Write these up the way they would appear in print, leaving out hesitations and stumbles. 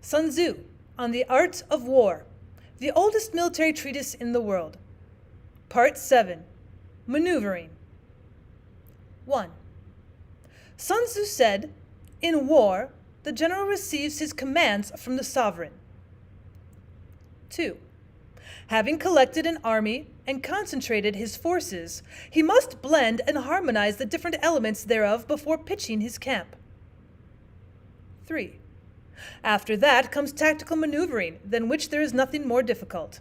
Sun Tzu, on the Art of War, the oldest military treatise in the world. Part 7, Maneuvering. 1. Sun Tzu said, "In war, the general receives his commands from the sovereign." 2. Having collected an army and concentrated his forces, he must blend and harmonize the different elements thereof before pitching his camp. 3. After that comes tactical maneuvering, than which there is nothing more difficult.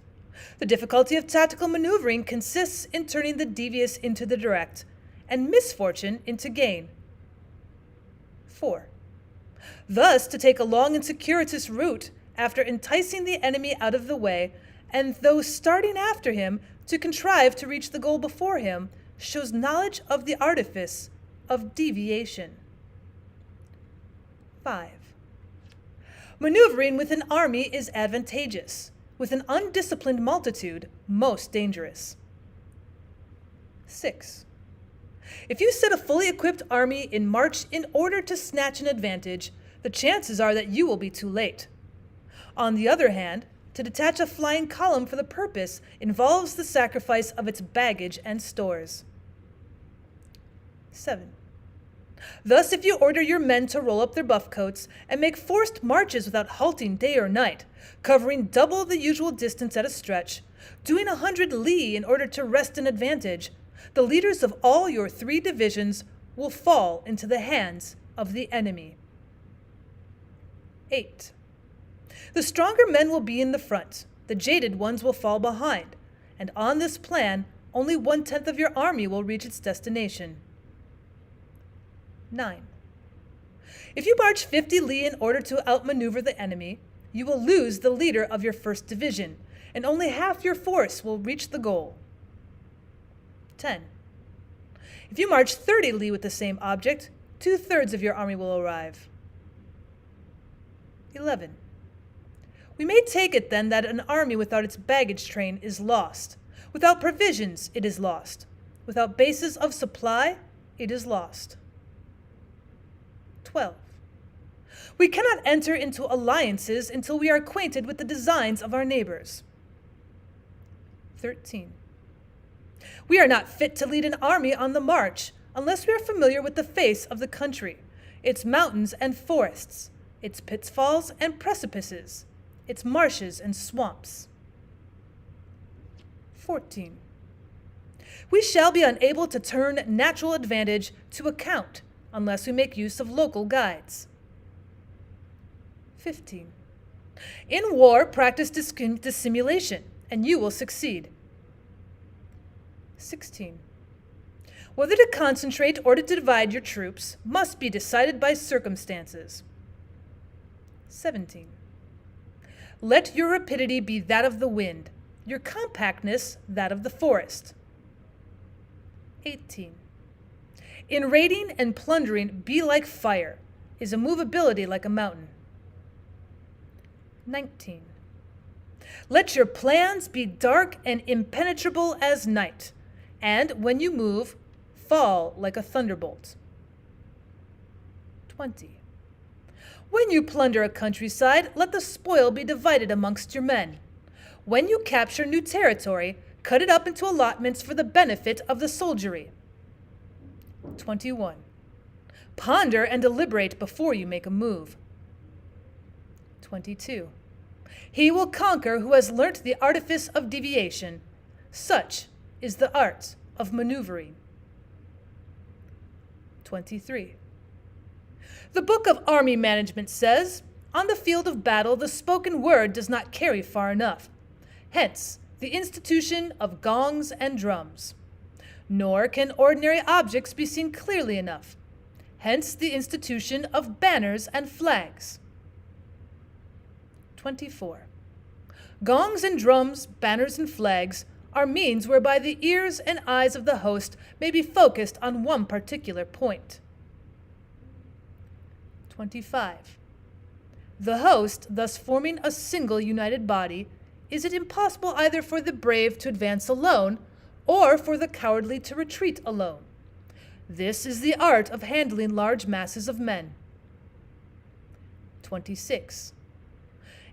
The difficulty of tactical maneuvering consists in turning the devious into the direct, and misfortune into gain. 4. Thus, to take a long and circuitous route, after enticing the enemy out of the way, and though starting after him, to contrive to reach the goal before him, shows knowledge of the artifice of deviation. 5. Maneuvering with an army is advantageous, with an undisciplined multitude most dangerous. 6. If you set a fully equipped army in march in order to snatch an advantage, the chances are that you will be too late. On the other hand, to detach a flying column for the purpose involves the sacrifice of its baggage and stores. 7. Thus, if you order your men to roll up their buff coats and make forced marches without halting day or night, covering double the usual distance at a stretch, doing 100 li in order to wrest an advantage, the leaders of all your 3 divisions will fall into the hands of the enemy. 8. The stronger men will be in the front, the jaded ones will fall behind, and on this plan, only 1/10 of your army will reach its destination. 9. If you march 50 li in order to outmaneuver the enemy, you will lose the leader of your first division, and only half your force will reach the goal. 10. If you march 30 li with the same object, 2/3 of your army will arrive. 11. We may take it then that an army without its baggage train is lost. Without provisions, it is lost. Without bases of supply, it is lost. 12. We cannot enter into alliances until we are acquainted with the designs of our neighbors. 13. We are not fit to lead an army on the march unless we are familiar with the face of the country, its mountains and forests, its pitfalls and precipices, its marshes and swamps. 14. We shall be unable to turn natural advantage to account unless we make use of local guides. 15. In war, practice dissimulation, and you will succeed. 16. Whether to concentrate or to divide your troops must be decided by circumstances. 17. Let your rapidity be that of the wind, your compactness that of the forest. 18. In raiding and plundering, be like fire, is immovability like a mountain. 19. Let your plans be dark and impenetrable as night, and when you move, fall like a thunderbolt. 20. When you plunder a countryside, let the spoil be divided amongst your men. When you capture new territory, cut it up into allotments for the benefit of the soldiery. 21. Ponder and deliberate before you make a move. 22. He will conquer who has learnt the artifice of deviation. Such is the art of maneuvering. 23. The Book of Army Management says, on the field of battle, the spoken word does not carry far enough. Hence, the institution of gongs and drums. Nor can ordinary objects be seen clearly enough. Hence, the institution of banners and flags. 24. Gongs and drums, banners and flags are means whereby the ears and eyes of the host may be focused on one particular point. 25. The host, thus forming a single united body, is it impossible either for the brave to advance alone or for the cowardly to retreat alone. This is the art of handling large masses of men. 26.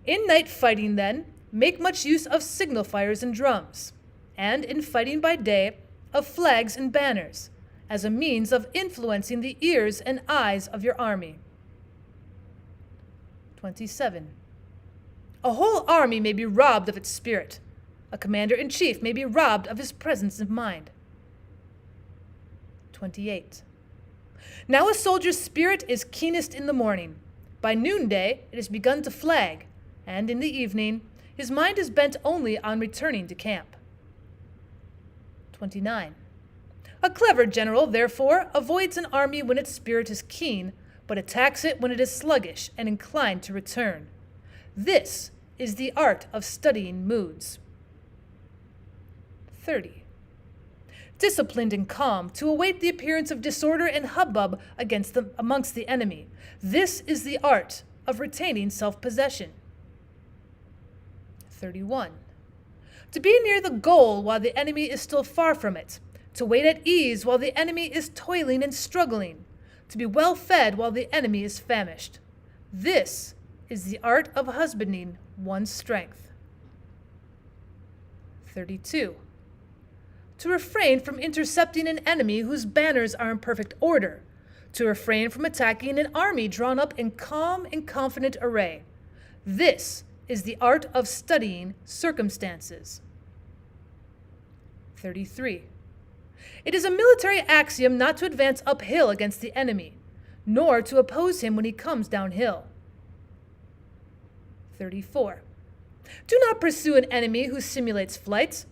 In night fighting, then, make much use of signal fires and drums, and in fighting by day, of flags and banners, as a means of influencing the ears and eyes of your army. 27. A whole army may be robbed of its spirit. A commander-in-chief may be robbed of his presence of mind. 28. Now a soldier's spirit is keenest in the morning. By noonday it has begun to flag, and in the evening his mind is bent only on returning to camp. 29. A clever general, therefore, avoids an army when its spirit is keen, but attacks it when it is sluggish and inclined to return. This is the art of studying moods. 30. Disciplined and calm, to await the appearance of disorder and hubbub amongst the enemy. This is the art of retaining self-possession. 31. To be near the goal while the enemy is still far from it. To wait at ease while the enemy is toiling and struggling. To be well fed while the enemy is famished. This is the art of husbanding one's strength. 32. To refrain from intercepting an enemy whose banners are in perfect order. To refrain from attacking an army drawn up in calm and confident array. This is the art of studying circumstances. 33. It is a military axiom not to advance uphill against the enemy, nor to oppose him when he comes downhill. 34. Do not pursue an enemy who simulates flight.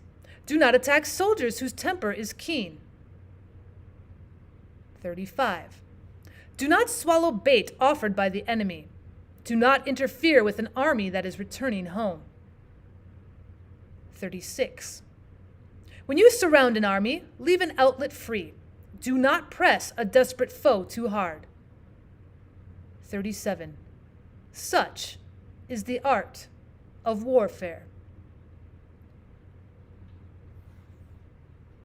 Do not attack soldiers whose temper is keen. 35. Do not swallow bait offered by the enemy. Do not interfere with an army that is returning home. 36. When you surround an army, leave an outlet free. Do not press a desperate foe too hard. 37. Such is the art of warfare.